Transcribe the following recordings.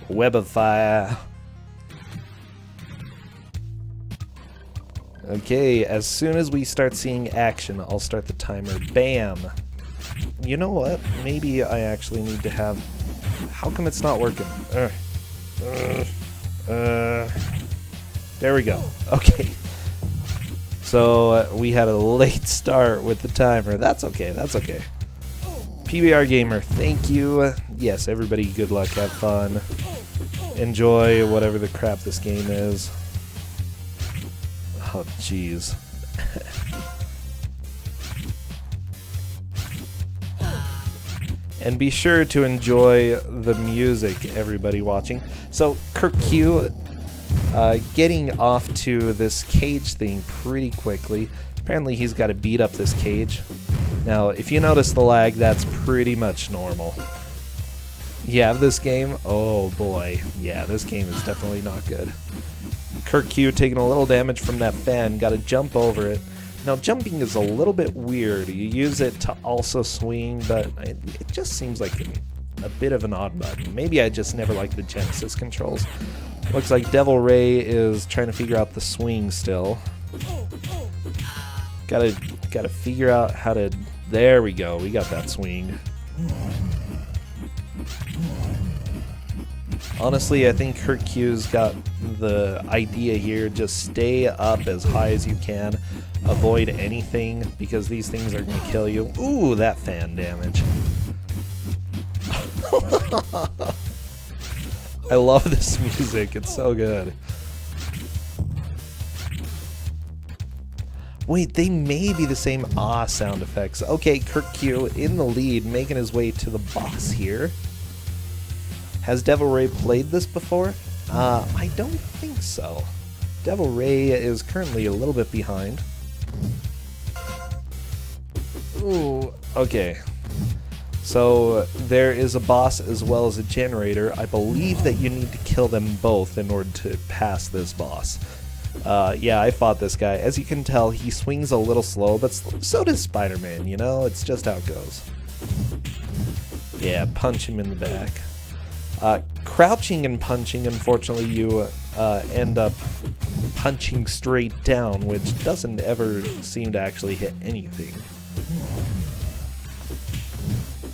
Web of fire. Okay, as soon as we start seeing action, I'll start the timer. Bam! You know what? Maybe I actually need to have... How come it's not working? There we go. Okay. So we had a late start with the timer. That's okay, that's okay. PBR Gamer, thank you. Yes, everybody, good luck, have fun. Enjoy whatever the crap this game is. Oh, jeez. And be sure to enjoy the music, everybody watching. So, Kirk Q, getting off to this cage thing pretty quickly. Apparently he's got to beat up this cage. Now, if you notice the lag, that's pretty much normal. You have this game? Oh boy. Yeah, this game is definitely not good. Kirk Q taking a little damage from that fan, gotta jump over it. Now, jumping is a little bit weird. You use it to also swing, but it just seems like a bit of an odd button. Maybe I just never liked the Genesis controls. Looks like Devil Ray is trying to figure out the swing still. Gotta figure out how to... There we go, we got that swing. Honestly, I think Kirk Q's got the idea here. Just stay up as high as you can. Avoid anything, because these things are going to kill you. Ooh, that fan damage. I love this music. It's so good. Wait, they may be the same sound effects. Okay, Kirk Q in the lead, making his way to the boss here. Has Devil Ray played this before? I don't think so. Devil Ray is currently a little bit behind. Ooh, okay. So there is a boss as well as a generator. I believe that you need to kill them both in order to pass this boss. Yeah, I fought this guy. As you can tell, he swings a little slow, but so does Spider-Man, you know? It's just how it goes. Yeah, punch him in the back. Crouching and punching, unfortunately, you end up punching straight down, which doesn't ever seem to actually hit anything.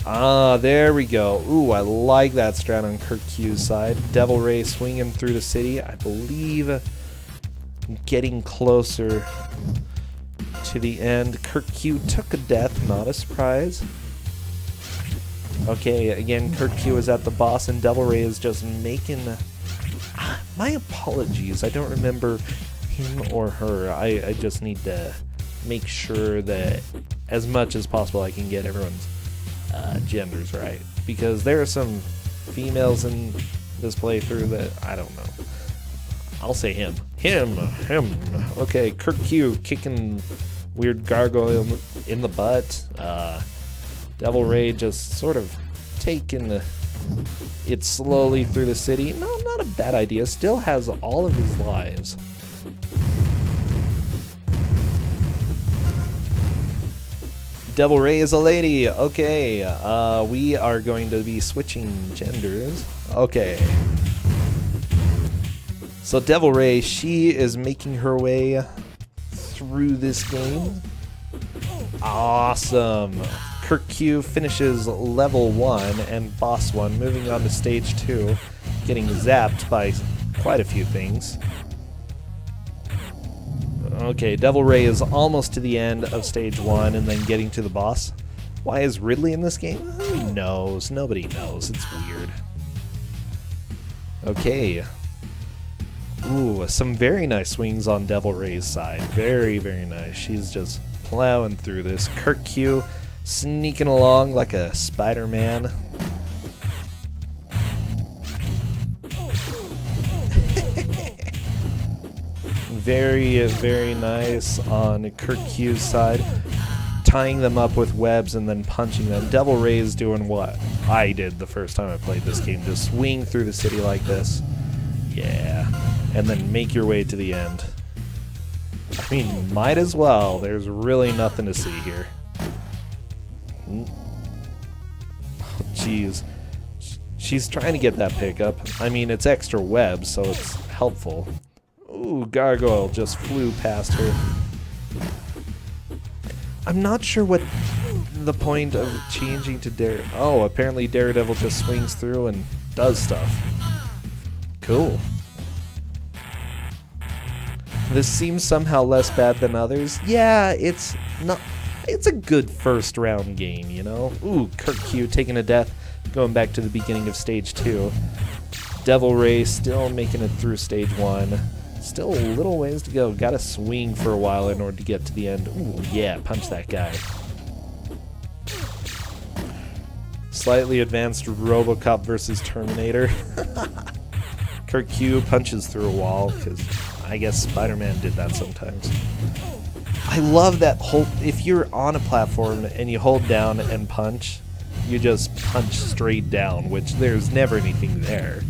There we go. Ooh, I like that strat on Kirk Q's side. Devil Ray swinging through the city. I believe getting closer to the end. Kirk Q took a death, not a surprise. Okay, again, Kirk Q is at the boss, and Devil Ray is just making... my apologies, I don't remember him or her. I just need to make sure that as much as possible I can get everyone's genders right. Because there are some females in this playthrough that I don't know. I'll say him. Him. Okay, Kirk Q kicking weird gargoyle in the butt. Devil Ray just sort of taking it slowly through the city. No, not a bad idea. Still has all of his lives. Devil Ray is a lady. Okay, we are going to be switching genders. Okay. So Devil Ray, she is making her way through this game. Awesome. Kirk Q finishes level 1 and boss 1, moving on to stage 2, getting zapped by quite a few things. Okay, Devil Ray is almost to the end of stage 1 and then getting to the boss. Why is Ridley in this game? Who knows? Nobody knows. It's weird. Okay. Ooh, some very nice swings on Devil Ray's side. Very, very nice. She's just plowing through this. Kirk Q sneaking along like a Spider-Man. Very, very nice on Kirk Q's side. Tying them up with webs and then punching them. Devil Ray is doing what I did the first time I played this game. Just swing through the city like this. Yeah. And then make your way to the end. I mean, might as well. There's really nothing to see here. Oh, jeez. She's trying to get that pickup. I mean, it's extra web, so it's helpful. Ooh, Gargoyle just flew past her. I'm not sure what the point of changing to Dare... Oh, apparently Daredevil just swings through and does stuff. Cool. This seems somehow less bad than others. Yeah, it's not... It's a good first round game, you know? Ooh, Kurt Q taking a death, going back to the beginning of stage 2. Devil Ray still making it through stage 1. Still a little ways to go. Gotta swing for a while in order to get to the end. Ooh, yeah, punch that guy. Slightly advanced RoboCop versus Terminator. Kurt Q punches through a wall, because I guess Spider-Man did that sometimes. I love that whole... If you're on a platform and you hold down and punch, you just punch straight down, which there's never anything there.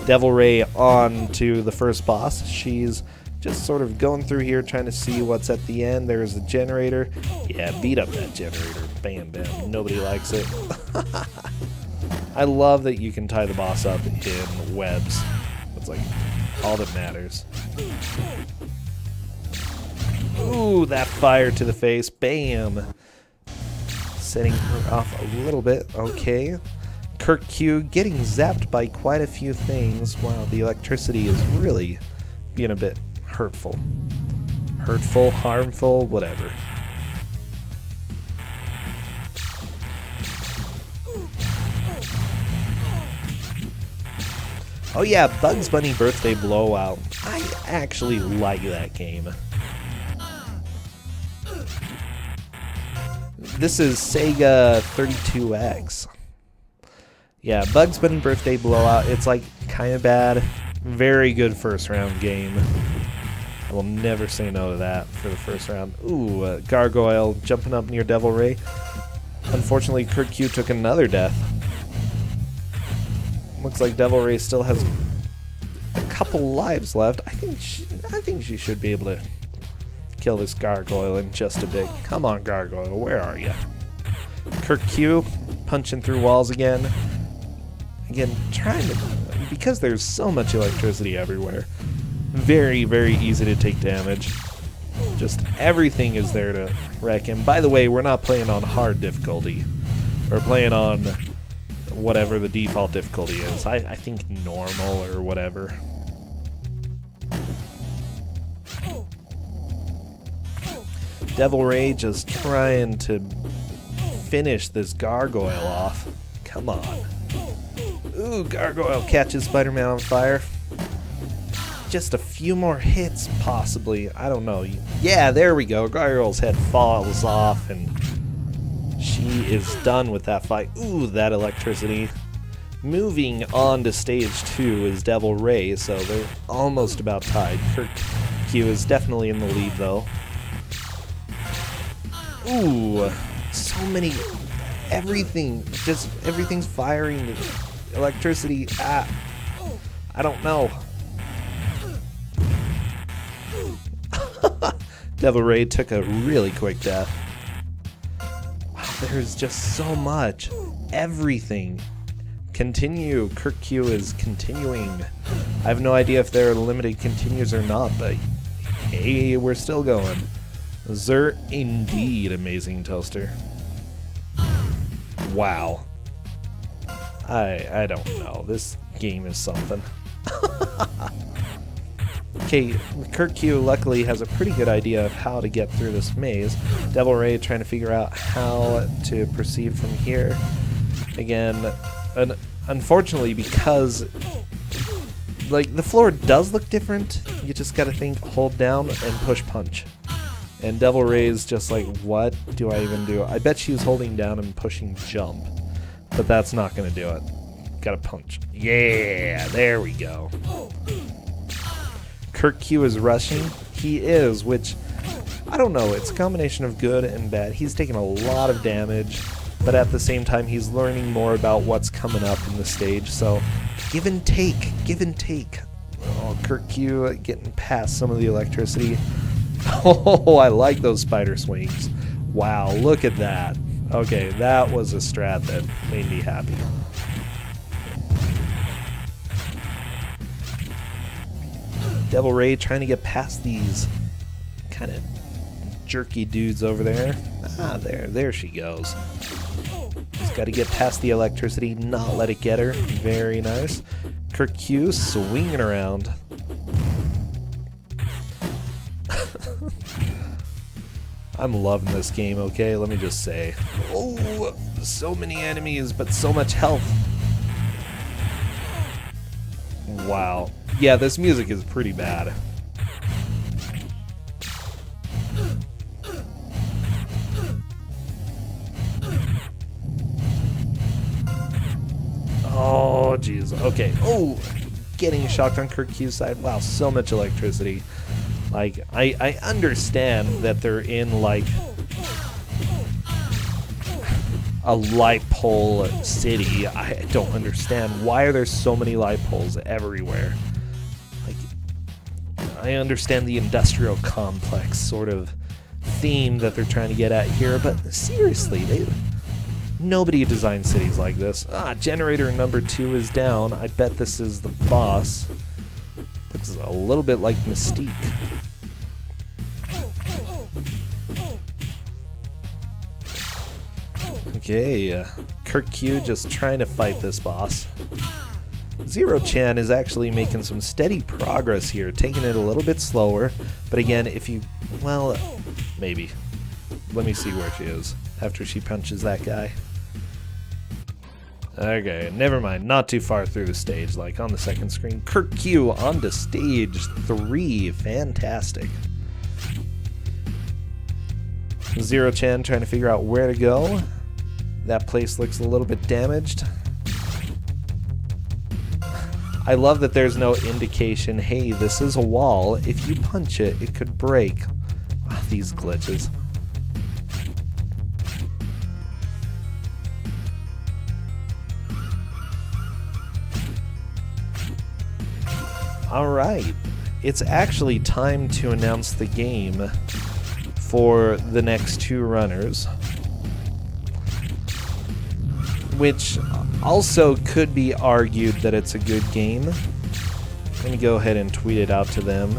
Devil Ray on to the first boss. She's just sort of going through here trying to see what's at the end. There's a generator. Yeah, beat up that generator. Bam, bam. Nobody likes it. I love that you can tie the boss up in webs. It's like all that matters. Ooh, that fire to the face. Bam. Setting her off a little bit. Okay. Kurt Q getting zapped by quite a few things. Wow, the electricity is really being a bit hurtful. Hurtful, harmful, whatever. Oh yeah, Bugs Bunny Birthday Blowout. I actually like that game. This is Sega 32X. Yeah, Bugs Bunny Birthday Blowout. It's like kind of bad. Very good first round game. I will never say no to that for the first round. Ooh, Gargoyle jumping up near Devil Ray. Unfortunately, Kurt Q took another death. Looks like Devil Ray still has a couple lives left. I think she should be able to kill this Gargoyle in just a bit. Come on, Gargoyle, where are you? Kurt Q punching through walls again. Again, trying to... Because there's so much electricity everywhere, very, very easy to take damage. Just everything is there to wreck him. By the way, we're not playing on hard difficulty. We're playing on whatever the default difficulty is. I think normal or whatever. Devil Ray just trying to finish this Gargoyle off. Come on. Ooh, Gargoyle catches Spider-Man on fire. Just a few more hits, possibly. I don't know. Yeah, there we go. Gargoyle's head falls off, and she is done with that fight. Ooh, that electricity. Moving on to stage 2 is Devil Ray, so they're almost about tied. Kurt Q is definitely in the lead, though. Ooh, so many... everything's firing. Electricity. Ah, I don't know. Devil Ray took a really quick death. Wow, there's just so much. Everything. Continue. Kurt Q is continuing. I have no idea if there are limited continues or not, but hey, we're still going. Zer indeed, amazing toaster. Wow. I don't know. This game is something. Okay, Kurt Q luckily has a pretty good idea of how to get through this maze. Devil Ray trying to figure out how to proceed from here. Again, unfortunately, because like the floor does look different, you just gotta think hold down and push punch. And Devil Ray's just like, what do I even do? I bet she was holding down and pushing jump. But that's not going to do it. Gotta punch. Yeah, there we go. Kurt Q is rushing. He is, which, I don't know, it's a combination of good and bad. He's taking a lot of damage, but at the same time, he's learning more about what's coming up in the stage. So, give and take, give and take. Oh, Kurt Q getting past some of the electricity. Oh, I like those spider swings. Wow, look at that. Okay, that was a strat that made me happy. Devil Ray trying to get past these kind of jerky dudes over there. Ah, there she goes. Just got to get past the electricity, not let it get her. Very nice. Q swinging around. I'm loving this game, okay? Let me just say. Oh, so many enemies, but so much health. Wow. Yeah, this music is pretty bad. Oh, jeez. Okay. Oh, getting shocked on Q's side. Wow, so much electricity. Like, I understand that they're in, like, a light pole city. I don't understand. Why are there so many light poles everywhere? Like, I understand the industrial complex sort of theme that they're trying to get at here, but seriously, nobody designed cities like this. Ah, generator number 2 is down. I bet this is the boss. Looks a little bit like Mystique. Okay, Q just trying to fight this boss. Zero-chan is actually making some steady progress here, taking it a little bit slower. But again, if you... well, maybe. Let me see where she is after she punches that guy. Okay, never mind. Not too far through the stage, like on the second screen. Q on to stage 3. Fantastic. Zero-chan trying to figure out where to go. That place looks a little bit damaged. I love that there's no indication, hey, this is a wall. If you punch it, it could break. Oh, these glitches. Alright, it's actually time to announce the game for the next 2 runners, which also could be argued that it's a good game. Let me go ahead and tweet it out to them.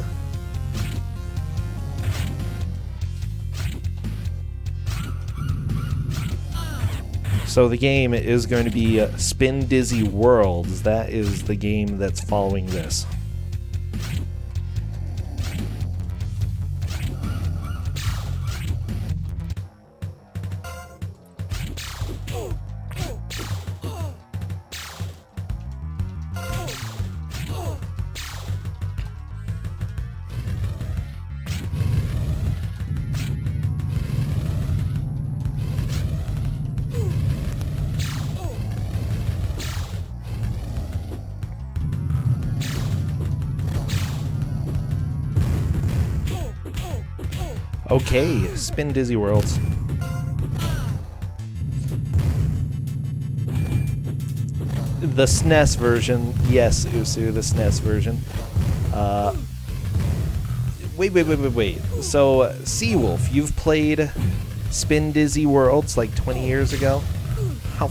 So the game is going to be Spin Dizzy Worlds. That is the game that's following this. Okay, Spin Dizzy Worlds. The SNES version. Yes, Usu, the SNES version. Wait. So, Seawolf, you've played Spin Dizzy Worlds like 20 years ago? How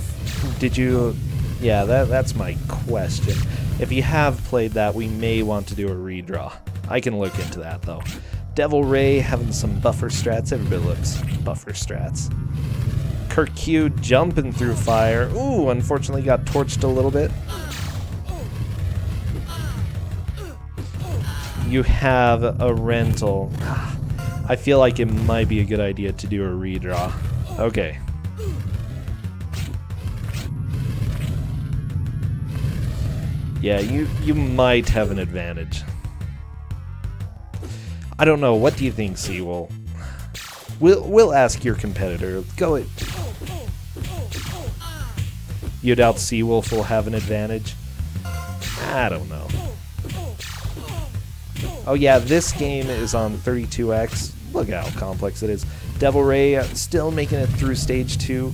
did you... Yeah, that's my question. If you have played that, we may want to do a redraw. I can look into that, though. Devil Ray having some buffer strats. Everybody looks buffer strats. Q jumping through fire. Ooh, unfortunately got torched a little bit. You have a rental. I feel like it might be a good idea to do a redraw. Okay. Yeah, you might have an advantage. I don't know. What do you think, Seawolf? We'll ask your competitor. Go it. You doubt Seawolf will have an advantage? I don't know. Oh yeah, this game is on 32X. Look how complex it is. Devil Ray still making it through stage 2.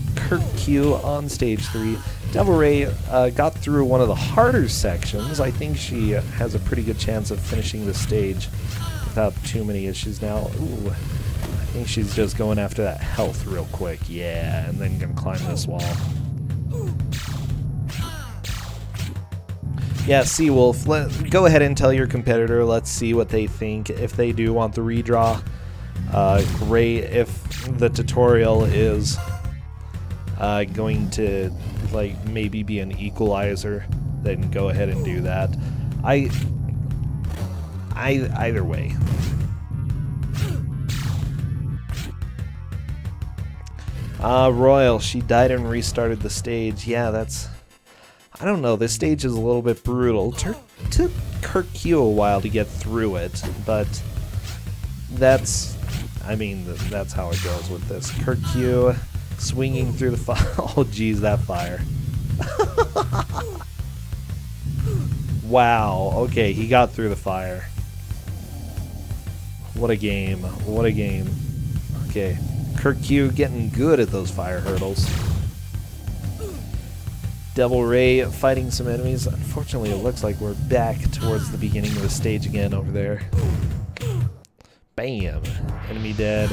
Q on stage 3. Devil Ray got through one of the harder sections. I think she has a pretty good chance of finishing the stage without too many issues now. Ooh, I think she's just going after that health real quick. Yeah, and then gonna climb this wall. Yeah, Seawolf, go ahead and tell your competitor. Let's see what they think. If they do want the redraw, great. If the tutorial is going to like maybe be an equalizer, then go ahead and do that. Either way. Royal, she died and restarted the stage. Yeah, that's... I don't know, this stage is a little bit brutal. Took Kirk Q a while to get through it, but that's... I mean, that's how it goes with this. Kirk Q swinging through the fire. Oh, geez, that fire. Wow, okay, he got through the fire. What a game. What a game. Okay, Kirk Q getting good at those fire hurdles. Devil Ray fighting some enemies. Unfortunately, it looks like we're back towards the beginning of the stage again over there. Bam! Enemy dead.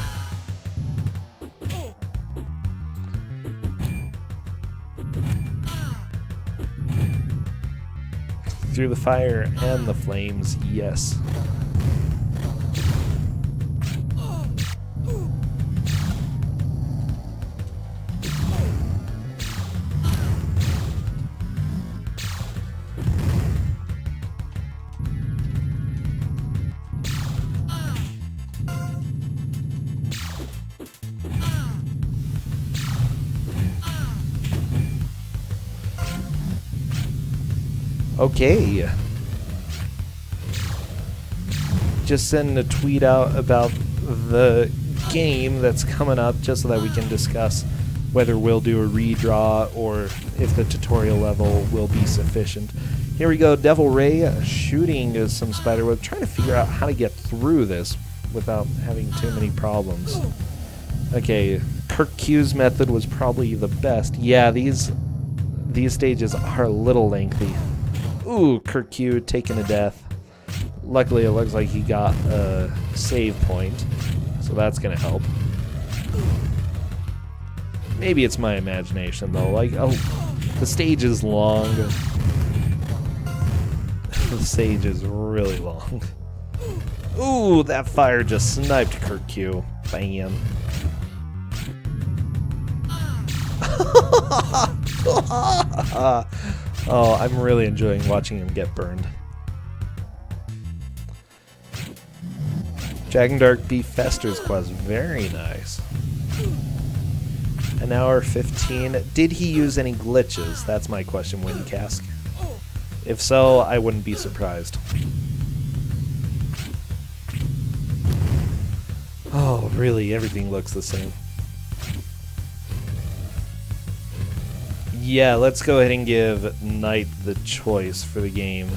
Through the fire and the flames, yes. Okay. Just send a tweet out about the game that's coming up just so that we can discuss whether we'll do a redraw or if the tutorial level will be sufficient. Here we go, Devil Ray shooting some spiderweb, trying to figure out how to get through this without having too many problems. Okay, Kirk Q's method was probably the best. Yeah, these stages are a little lengthy. Ooh, Kirk Q taking a death. Luckily, it looks like he got a save point, so that's gonna help. Maybe it's my imagination, though. Like, oh, the stage is long. The stage is really long. Ooh, that fire just sniped Kirk Q. Bam. Oh, I'm really enjoying watching him get burned. Dragon Dark Beef Fester's quest, very nice. An hour 15. Did he use any glitches? That's my question, Windcask. If so, I wouldn't be surprised. Oh, really? Everything looks the same. Yeah, let's go ahead and give Knight the choice for the game.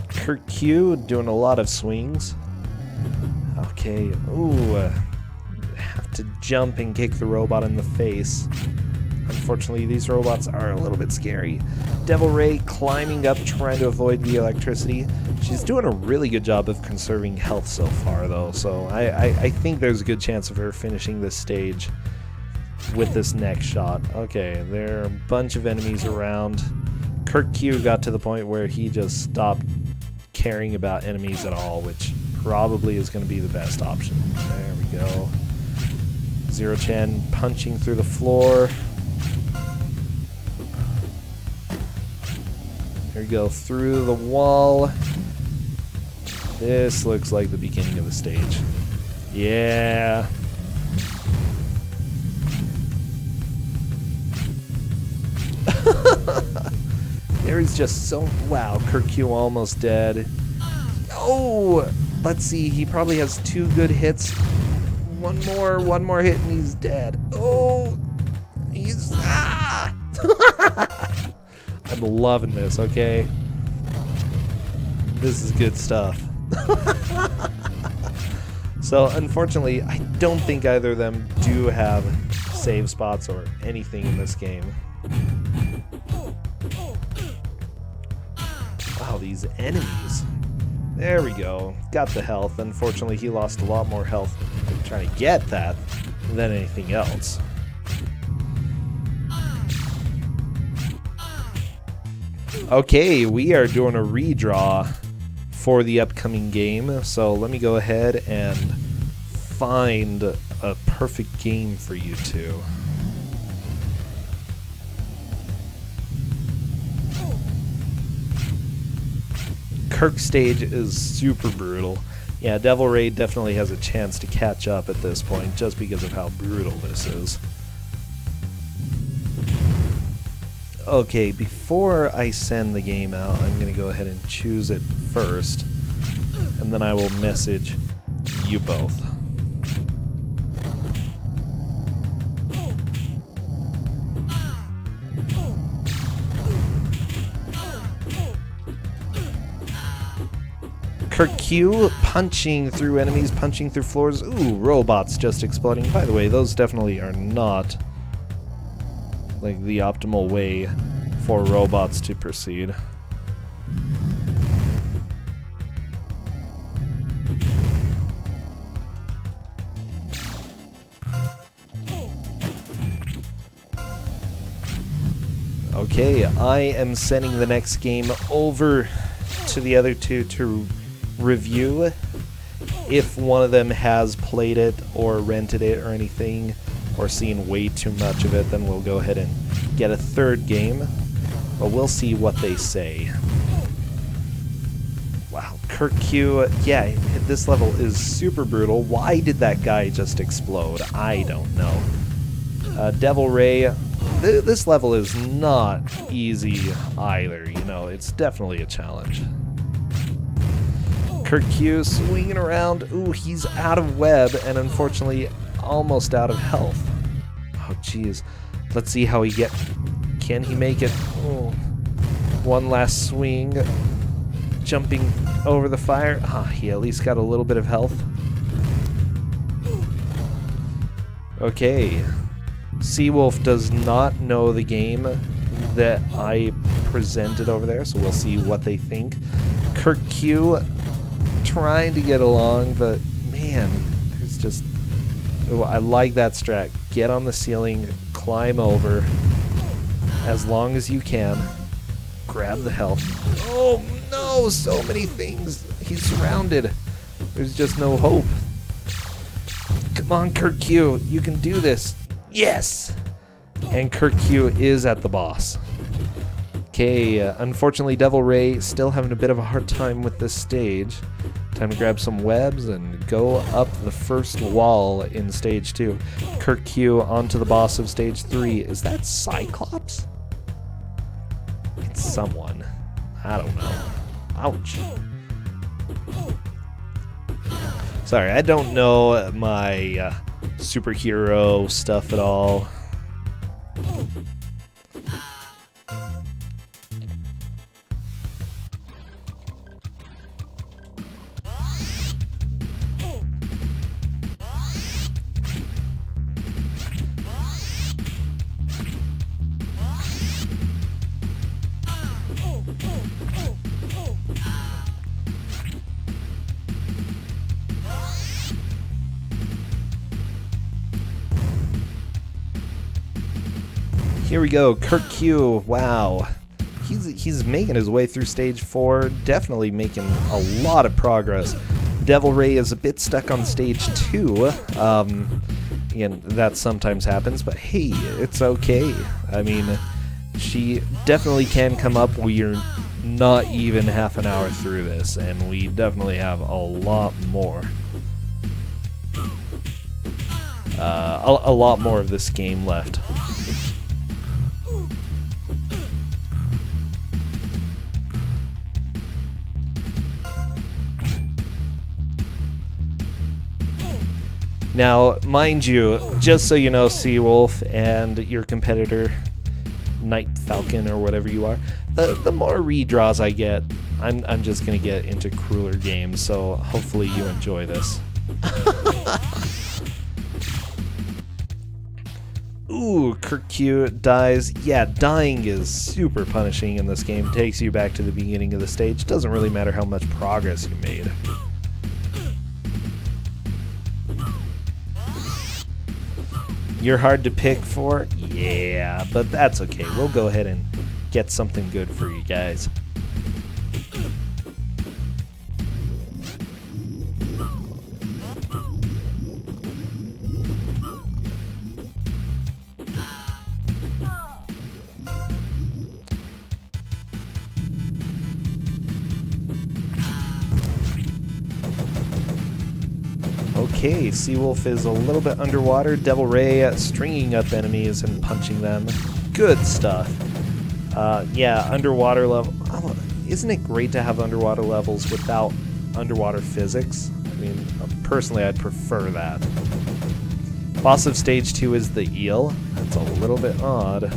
Kirk Q doing a lot of swings. Okay, ooh, have to jump and kick the robot in the face. Unfortunately, these robots are a little bit scary. Devil Ray climbing up, trying to avoid the electricity. She's doing a really good job of conserving health so far, though, so I think there's a good chance of her finishing this stage with this next shot. Okay, there are a bunch of enemies around. Kirk Q got to the point where he just stopped caring about enemies at all, which probably is going to be the best option. There we go. Zero Chen punching through the floor. Here we go, through the wall. This looks like the beginning of the stage. Yeah. There is just so... Wow, Kirk Q almost dead. Oh! Let's see, he probably has 2 good hits. One more hit and he's dead. Oh! He's... Ah! I'm loving this, okay? This is good stuff. So, unfortunately, I don't think either of them do have save spots or anything in this game. Wow, these enemies. There we go. Got the health. Unfortunately, he lost a lot more health trying to get that than anything else. Okay, we are doing a redraw for the upcoming game, so let me go ahead and find a perfect game for you two. Kirk stage is super brutal. Yeah, Devil Ray definitely has a chance to catch up at this point just because of how brutal this is. Okay, before I send the game out, I'm going to go ahead and choose it first, and then I will message you both. Kirk Q, punching through enemies, punching through floors. Ooh, robots just exploding. By the way, those definitely are not like the optimal way for robots to proceed. Okay, I am sending the next game over to the other two to review. If one of them has played it or rented it or anything, or seen way too much of it, then we'll go ahead and get a third game. But we'll see what they say. Wow, Kirk Q, yeah, this level is super brutal. Why did that guy just explode? I don't know. Devil Ray, this level is not easy either, you know, it's definitely a challenge. Kirk Q swinging around. Ooh, he's out of web and unfortunately almost out of health. Oh, jeez. Let's see how can he make it? Oh, one last swing. Jumping over the fire. Ah, he at least got a little bit of health. Okay. Seawolf does not know the game that I presented over there, so we'll see what they think. Kirk Q trying to get along, but man, there's just... Oh, I like that strat. Get on the ceiling, climb over as long as you can. Grab the health. Oh no, so many things. He's surrounded. There's just no hope. Come on, Kirk Q, you can do this. Yes! And Kirk Q is at the boss. Okay, unfortunately Devil Ray still having a bit of a hard time with this stage. Time to grab some webs and go up the first wall in stage 2. Kirk Q onto the boss of stage 3. Is that Cyclops? It's someone. I don't know. Ouch. Sorry, I don't know my superhero stuff at all. Here we go, Kirk Q, wow. He's making his way through stage 4, definitely making a lot of progress. Devil Ray is a bit stuck on stage 2. And that sometimes happens, but hey, it's okay. I mean, she definitely can come up. We're not even half an hour through this, and we definitely have a lot more. A lot more of this game left. Now, mind you, just so you know, Seawolf and your competitor, Night Falcon or whatever you are, the more redraws I get, I'm just going to get into crueler games, so hopefully you enjoy this. Ooh, Kirk dies. Yeah, dying is super punishing in this game. Takes you back to the beginning of the stage. Doesn't really matter how much progress you made. You're hard to pick for? Yeah, but that's okay. We'll go ahead and get something good for you guys. Okay, Seawolf is a little bit underwater. Devil Ray stringing up enemies and punching them. Good stuff. Yeah, underwater level. Oh, isn't it great to have underwater levels without underwater physics? I mean, personally, I'd prefer that. Boss of stage 2 is the eel. That's a little bit odd.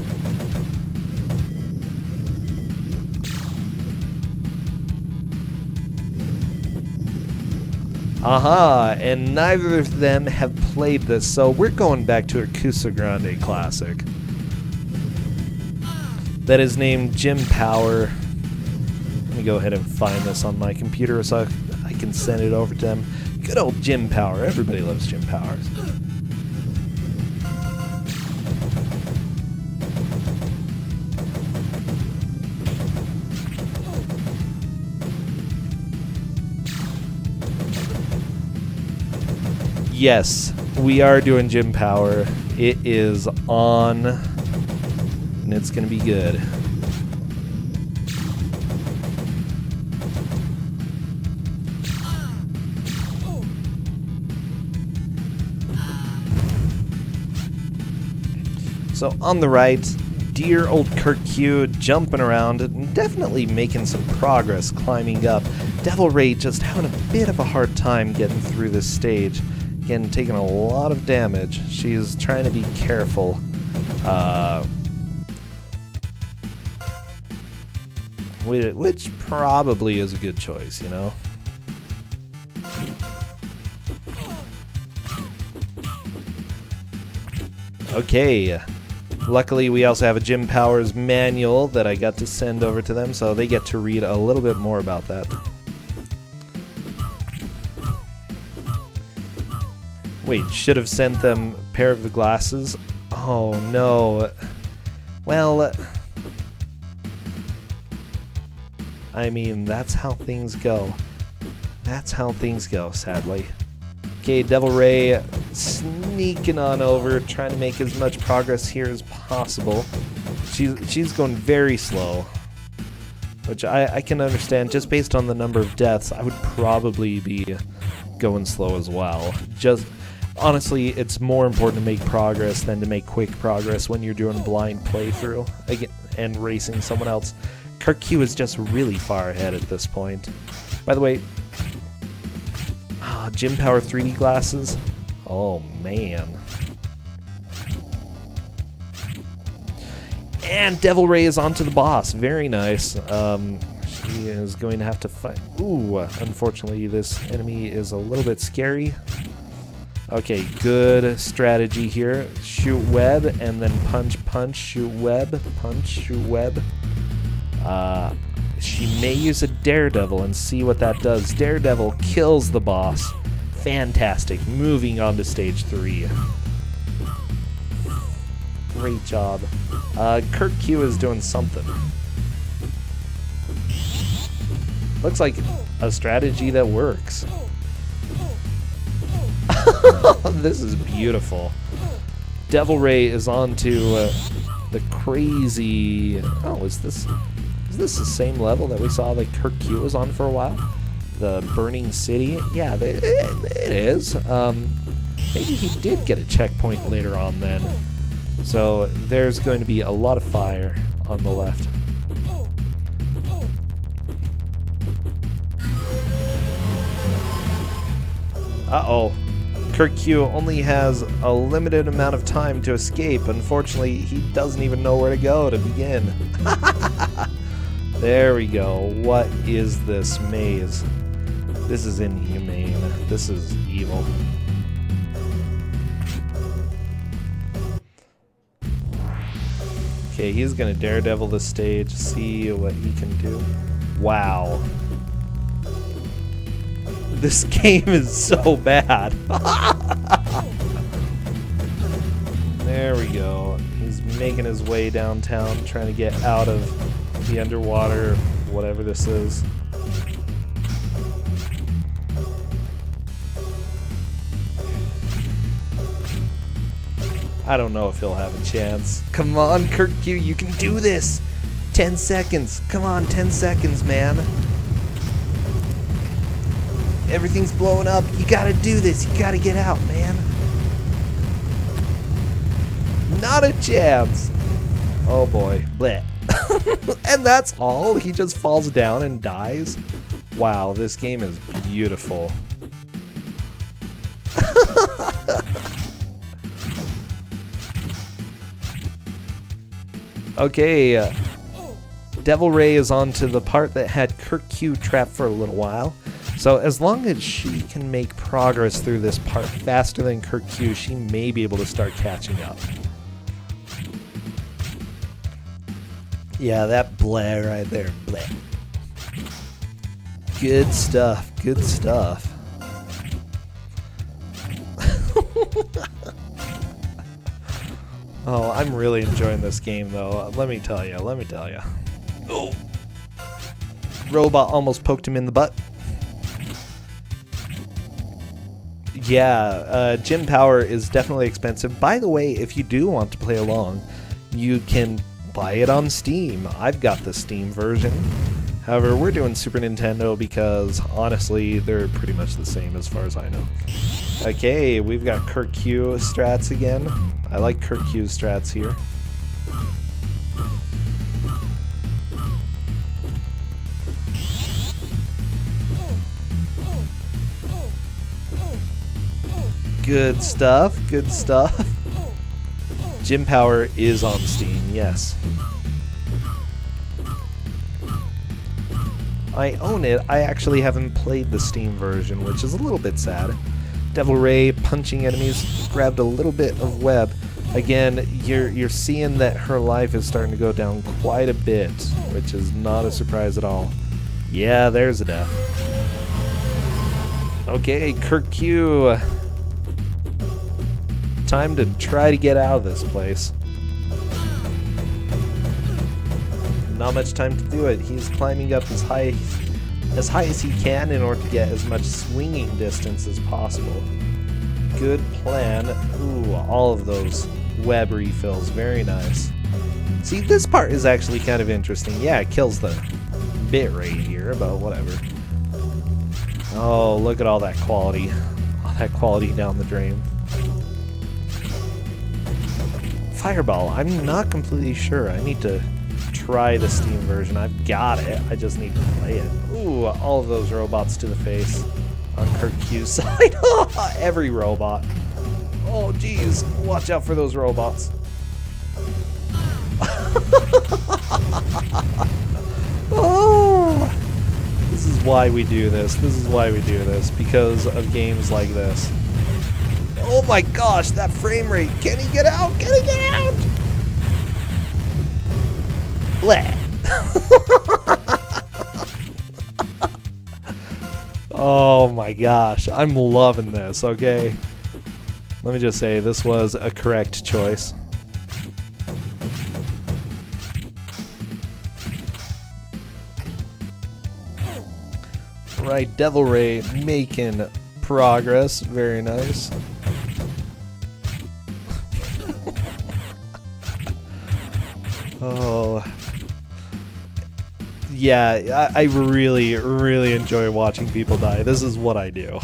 Aha, and neither of them have played this, so we're going back to a Twosogrande classic. That is named Gym Power. Let me go ahead and find this on my computer so I can send it over to them. Good old Gym Power. Everybody loves Gym Powers. Yes, we are doing Gym Power. It is on, and it's going to be good. So on the right, dear old Kirk Q jumping around and definitely making some progress climbing up. Devil Ray just having a bit of a hard time getting through this stage. Again, taking a lot of damage. She's trying to be careful. Which probably is a good choice, you know? Okay. Luckily, we also have a Gym Powers manual that I got to send over to them, so they get to read a little bit more about that. Wait, should have sent them a pair of the glasses? Oh no. Well, I mean, that's how things go. That's how things go, sadly. Okay, Devil Ray sneaking on over, trying to make as much progress here as possible. She's going very slow, which I can understand. Just based on the number of deaths, I would probably be going slow as well. Just honestly, it's more important to make progress than to make quick progress when you're doing a blind playthrough and racing someone else. Kirk Q is just really far ahead at this point. By the way, Gym Power 3D glasses. Oh man. And Devil Ray is onto the boss. Very nice. She is going to have to fight. Ooh, unfortunately, this enemy is a little bit scary. Okay, good strategy here. Shoot web and then punch, punch, shoot web, punch, shoot web. She may use a Daredevil and see what that does. Daredevil kills the boss. Fantastic. Moving on to stage 3. Great job. Kirk Q is doing something. Looks like a strategy that works. This is beautiful. Devil Ray is on to the crazy... Oh, is this the same level that we saw that Kirk Q was on for a while? The Burning City? Yeah, it is. Maybe he did get a checkpoint later on then. So there's going to be a lot of fire on the left. Uh-oh. Kirk Q only has a limited amount of time to escape. Unfortunately, he doesn't even know where to go to begin. There we go. What is this maze? This is inhumane. This is evil. Okay, he's gonna daredevil the stage, see what he can do. Wow. This game is so bad. There we go. He's making his way downtown, trying to get out of the underwater, whatever this is. I don't know if he'll have a chance. Come on, Kurt Q, you can do this! 10 seconds. Come on, 10 seconds, man. Everything's blowing up. You gotta do this. You gotta get out, man. Not a chance. Oh boy. Blech. And that's all? He just falls down and dies? Wow, this game is beautiful. Okay, Devil Ray is on to the part that had Kurt Q trapped for a little while. So as long as she can make progress through this part faster than Kurt Q, she may be able to start catching up. Yeah, that bleh right there, bleh. Good stuff, good stuff. Oh, I'm really enjoying this game though, let me tell you. Oh! Robot almost poked him in the butt. Yeah, gym power is definitely expensive. By the way, if you do want to play along, you can buy it on Steam. I've got the Steam version. However, we're doing Super Nintendo because, honestly, they're pretty much the same as far as I know. Okay, we've got Kurt Q strats again. I like Kurt Q's strats here. Good stuff, good stuff. Gym Power is on Steam, yes. I own it. I actually haven't played the Steam version, which is a little bit sad. Devil Ray punching enemies, grabbed a little bit of web. Again, you're seeing that her life is starting to go down quite a bit, which is not a surprise at all. Yeah, there's a death. Okay, Kurt Q. Time to try to get out of this place. Not much time to do it. He's climbing up as high as he can in order to get as much swinging distance as possible. Good plan. Ooh, all of those web refills. Very nice. See, this part is actually kind of interesting. Yeah, it kills the bit rate here, but whatever. Oh, look at all that quality. All that quality down the drain. Fireball, I'm not completely sure. I need to try the Steam version. I've got it. I just need to play it. Ooh, all of those robots to the face on Kurt Q's side. Every robot. Oh, geez. Watch out for those robots. Oh, this is why we do this. This is why we do this. Because of games like this. Oh my gosh, that frame rate. Can he get out? Can he get out? Bleh. Oh my gosh, I'm loving this, okay? Let me just say, this was a correct choice. Right, Devil Ray making progress. Very nice. Oh. Yeah, I really, really enjoy watching people die. This is what I do.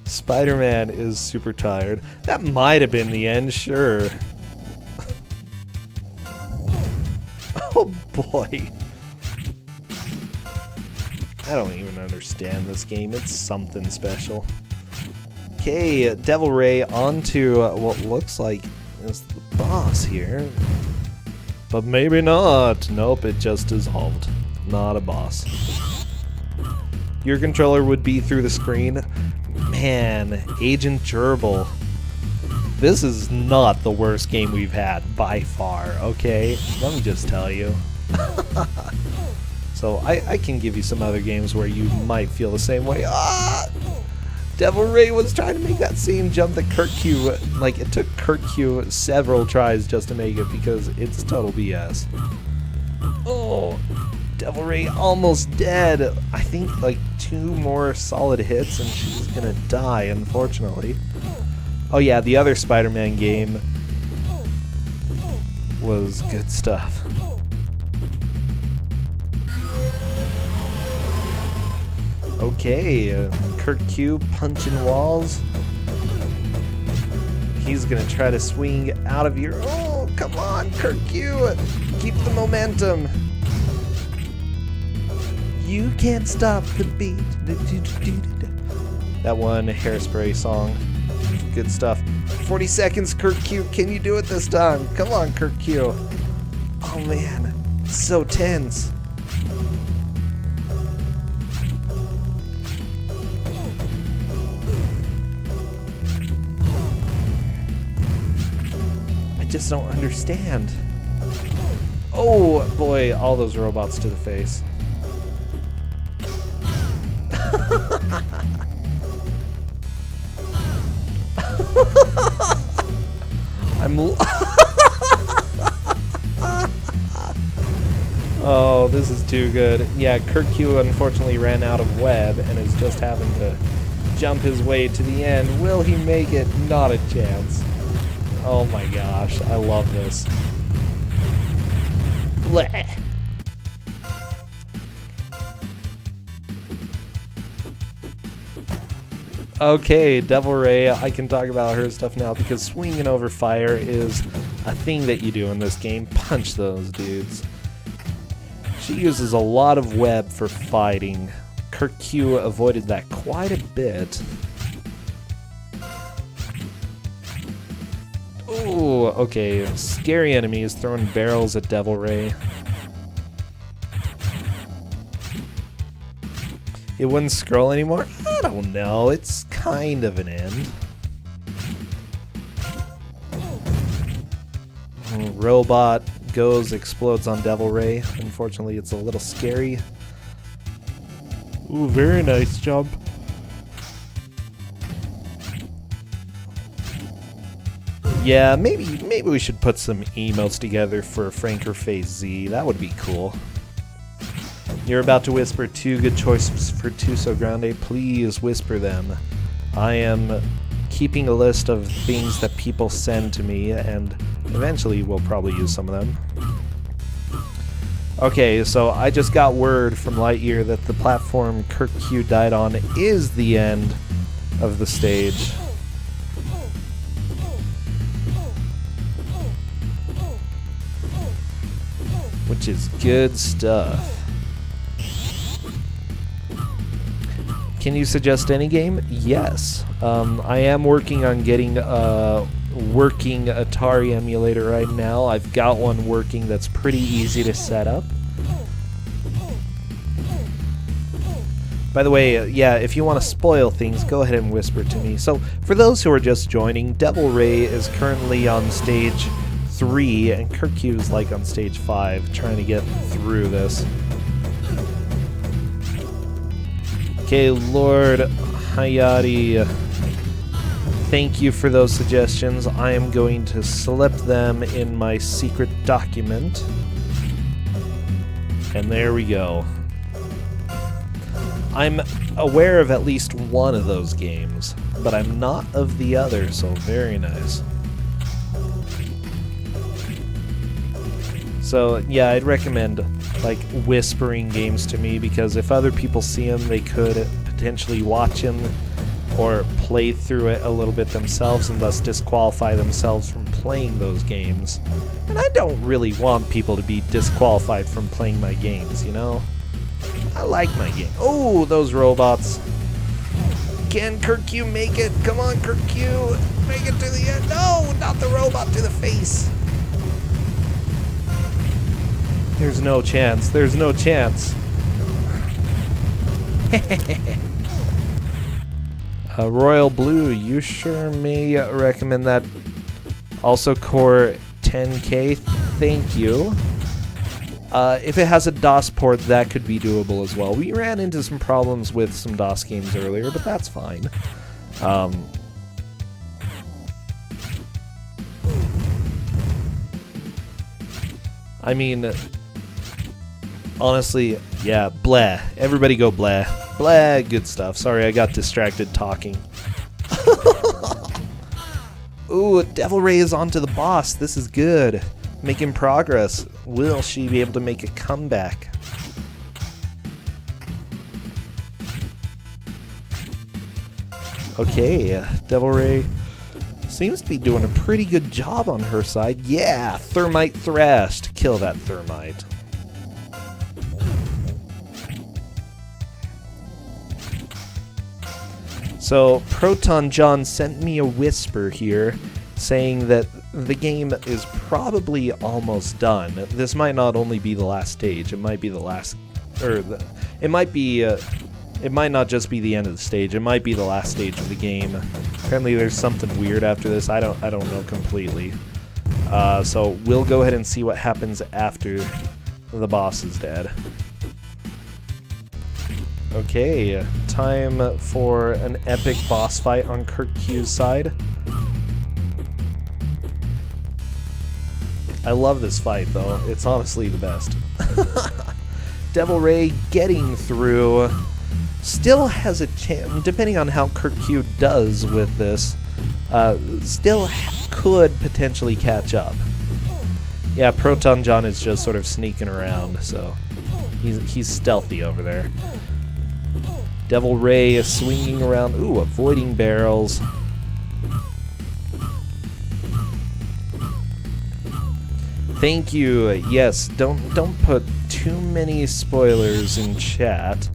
Spiderman is super tired. That might have been the end, sure. Oh boy. I don't even understand this game. It's something special. Okay, Devil Ray onto what looks like is the boss here. But maybe not. Nope, it just dissolved. Not a boss. Your controller would be through the screen. Man, Agent Gerbil. This is not the worst game we've had by far, okay? Let me just tell you. So I can give you some other games where you might feel the same way. Ah! Devil Ray was trying to make that same jump that Kurt Q, like it took Kurt Q several tries just to make it because it's total BS. Oh, Devil Ray almost dead. I think like 2 more solid hits and she's gonna die, unfortunately. Oh yeah, the other Spider-Man game was good stuff. Okay, Kurt Q punching walls. He's gonna try to swing out of here. Oh, come on, Kurt Q! Keep the momentum. You can't stop the beat. That one Hairspray song. Good stuff. 40 seconds, Kurt Q. Can you do it this time? Come on, Kurt Q. Oh man, so tense. I just don't understand. Oh boy, all those robots to the face. Oh, this is too good. Yeah, Kurt Q unfortunately ran out of web and is just having to jump his way to the end. Will he make it? Not a chance. Oh my gosh, I love this. Blech. Okay, Devil Ray, I can talk about her stuff now because swinging over fire is a thing that you do in this game. Punch those dudes. She uses a lot of web for fighting. Kurt Q avoided that quite a bit. Ooh, okay, scary enemies throwing barrels at Devil Ray. It wouldn't scroll anymore? I don't know, it's kind of an end. Robot goes, explodes on Devil Ray. Unfortunately, it's a little scary. Ooh, very nice jump. Yeah, maybe we should put some emotes together for Franker Phase Z. That would be cool. You're about to whisper 2 good choices for Twosogrande. Please whisper them. I am keeping a list of things that people send to me, and eventually we'll probably use some of them. Okay, so I just got word from Lightyear that the platform Kurt Q died on is the end of the stage. Which is good stuff. Can you suggest any game? Yes. I am working on getting a working Atari emulator right now. I've got one working that's pretty easy to set up. By the way, yeah, if you want to spoil things, go ahead and whisper to me. So, for those who are just joining, Devil Ray is currently on stage 3, and Kurt Q is like on stage 5, trying to get through this. Okay, Lord Hayati, thank you for those suggestions. I am going to select them in my secret document. And there we go. I'm aware of at least one of those games, but I'm not of the other, so very nice. So yeah, I'd recommend like whispering games to me, because if other people see them, they could potentially watch them or play through it a little bit themselves and thus disqualify themselves from playing those games. And I don't really want people to be disqualified from playing my games, you know? I like my game. Oh, those robots. Can Kurt Q make it? Come on, Kurt Q. Make it to the end. No, not the robot to the face. There's no chance. There's no chance. Royal Blue, you sure may recommend that. Also core 10K, thank you. If it has a DOS port, that could be doable as well. We ran into some problems with some DOS games earlier, but that's fine. I mean, honestly, yeah, blah. Everybody go blah. Blah, good stuff. Sorry, I got distracted talking. Ooh, Devil Ray is onto the boss. This is good. Making progress. Will she be able to make a comeback? Okay, Devil Ray seems to be doing a pretty good job on her side. Yeah, Thermite Thrashed. Kill that Thermite. So, Proton John sent me a whisper here saying that the game is probably almost done. This might not only be the last stage, it might be the last, it might not just be the end of the stage, it might be the last stage of the game. Apparently there's something weird after this, I don't know completely. So we'll go ahead and see what happens after the boss is dead. Okay, time for an epic boss fight on Kurt Q's side. I love this fight though, it's honestly the best. Devil Ray getting through. Still has a chance, depending on how Kurt Q does with this, still could potentially catch up. Yeah, Proton John is just sort of sneaking around, so he's stealthy over there. Devil Ray is swinging around, ooh, avoiding barrels. Thank you. Yes, don't put too many spoilers in chat.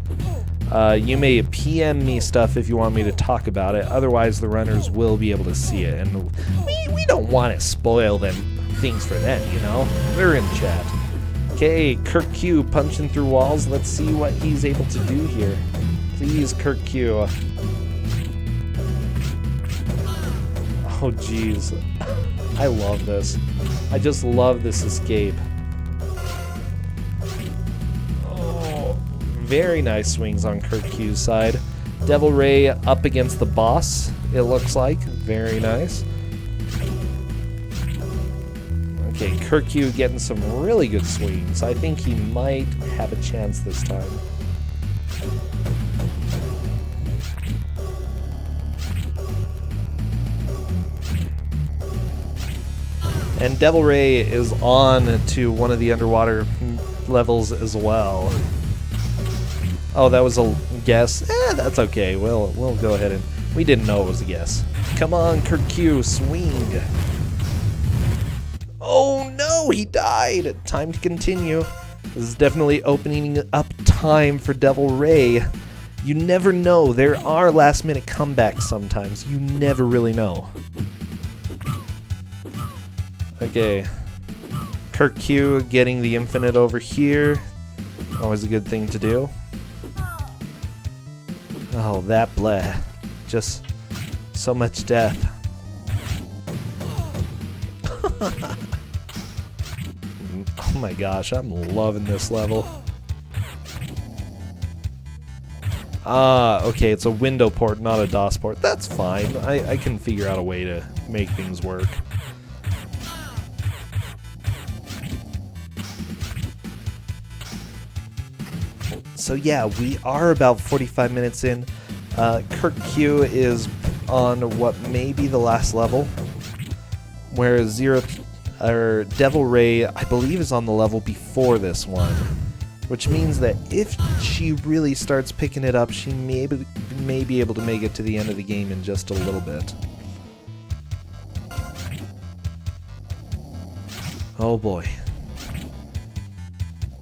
You may PM me stuff if you want me to talk about it. Otherwise, the runners will be able to see it, and we don't want to spoil them things for them. You know, they're in chat. Okay, Kurt Q punching through walls. Let's see what he's able to do here. Please, Kurt Q. Oh, jeez. I love this. I just love this escape. Oh, very nice swings on Kurt Q's side. Devil Ray up against the boss, it looks like. Very nice. Okay, Kurt Q getting some really good swings. I think he might have a chance this time. And Devil Ray is on to one of the underwater levels as well. Oh, that was a guess? That's okay. We'll go ahead and... We didn't know it was a guess. Come on, Kurt Q, swing. Oh no, he died. Time to continue. This is definitely opening up time for Devil Ray. You never know. There are last-minute comebacks sometimes. You never really know. Okay, Kurt Q getting the infinite over here. Always a good thing to do. Oh, that bleh. Just so much death. Oh my gosh, I'm loving this level. Ah, okay, it's a window port, not a DOS port. That's fine. I can figure out a way to make things work. So yeah, we are about 45 minutes in. Kurt Q is on what may be the last level, whereas Devil Ray, I believe, is on the level before this one, which means that if she really starts picking it up, she may be able to make it to the end of the game in just a little bit. Oh boy.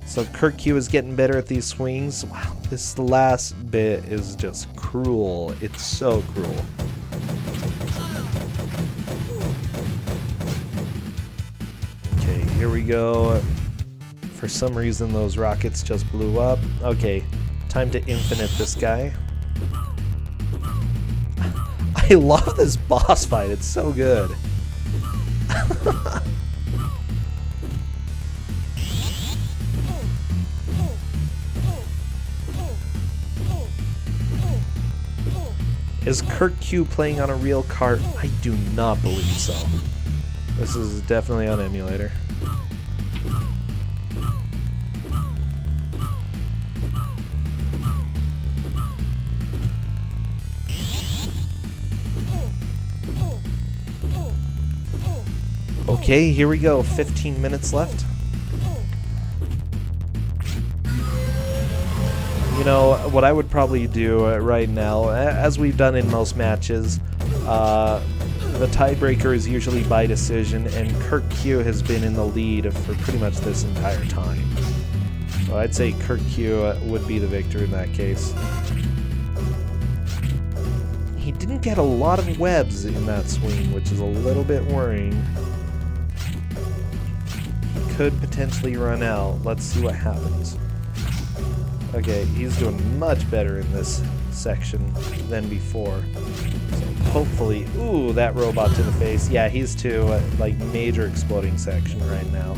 So Kurt Q is getting better at these swings. Wow, this last bit is just cruel. It's so cruel. Okay, here we go. For some reason, those rockets just blew up. Okay, time to infinite this guy. I love this boss fight. It's so good. Is Kirk Q playing on a real cart? I do not believe so. This is definitely on emulator. Okay, here we go. 15 minutes left. You know, what I would probably do right now, as we've done in most matches, the tiebreaker is usually by decision, and Kirk Q has been in the lead for pretty much this entire time. So I'd say Kirk Q would be the victor in that case. He didn't get a lot of webs in that swing, which is a little bit worrying. He could potentially run out. Let's see what happens. Okay, he's doing much better in this section than before. So hopefully, ooh, that robot to the face. Yeah, he's to like major exploding section right now.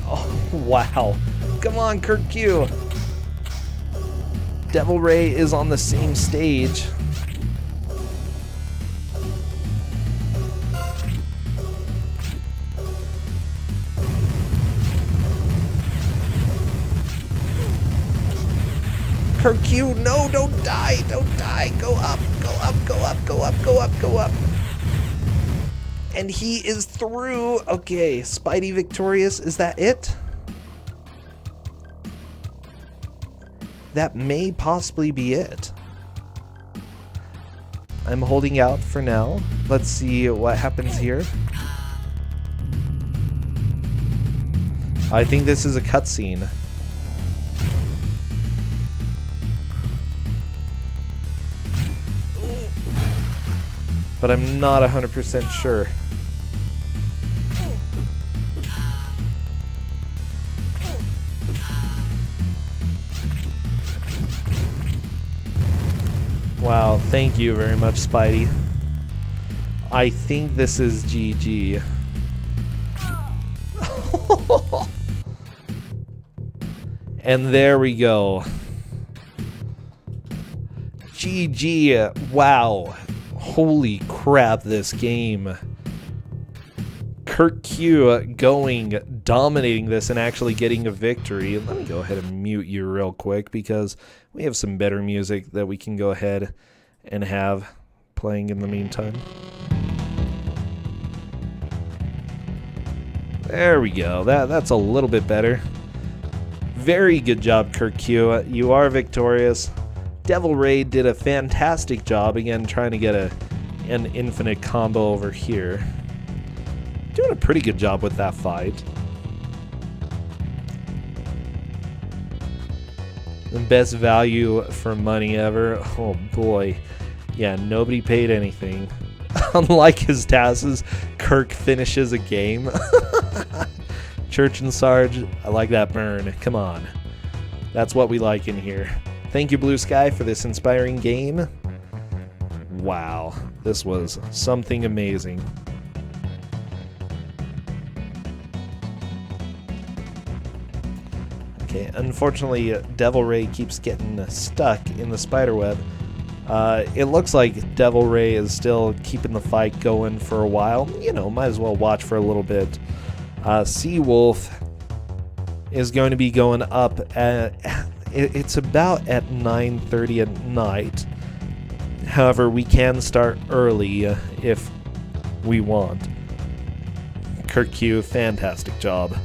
Oh, wow. Come on, Kirk Q. Devil Ray is on the same stage. Kirk Q, no, don't die, don't die. Go up, go up, go up, go up, go up, go up. And he is through. Okay, Spidey victorious. Is that it? That may possibly be it. I'm holding out for now. Let's see what happens here. I think this is a cutscene. But I'm not 100% sure. Wow, thank you very much, Spidey. I think this is GG. And there we go. GG. Wow. Holy crap, this game. Kirk Q going, dominating this and actually getting a victory. Let me go ahead and mute you real quick because we have some better music that we can go ahead and have playing in the meantime. There we go. That's a little bit better. Very good job, Kirk Q. You are victorious. Devil Ray did a fantastic job, again, trying to get an infinite combo over here. Doing a pretty good job with that fight. The best value for money ever. Oh boy. Yeah, nobody paid anything. Unlike his tasks, Kirk finishes a game. Church and Sarge, I like that burn. Come on. That's what we like in here. Thank you, Blue Sky, for this inspiring game. Wow, this was something amazing. Okay, unfortunately, Devil Ray keeps getting stuck in the spiderweb. It looks like Devil Ray is still keeping the fight going for a while. You know, might as well watch for a little bit. Seawolf is going to be going up at... It's about at 9:30 at night. However, we can start early if we want. Kirk Q, fantastic job.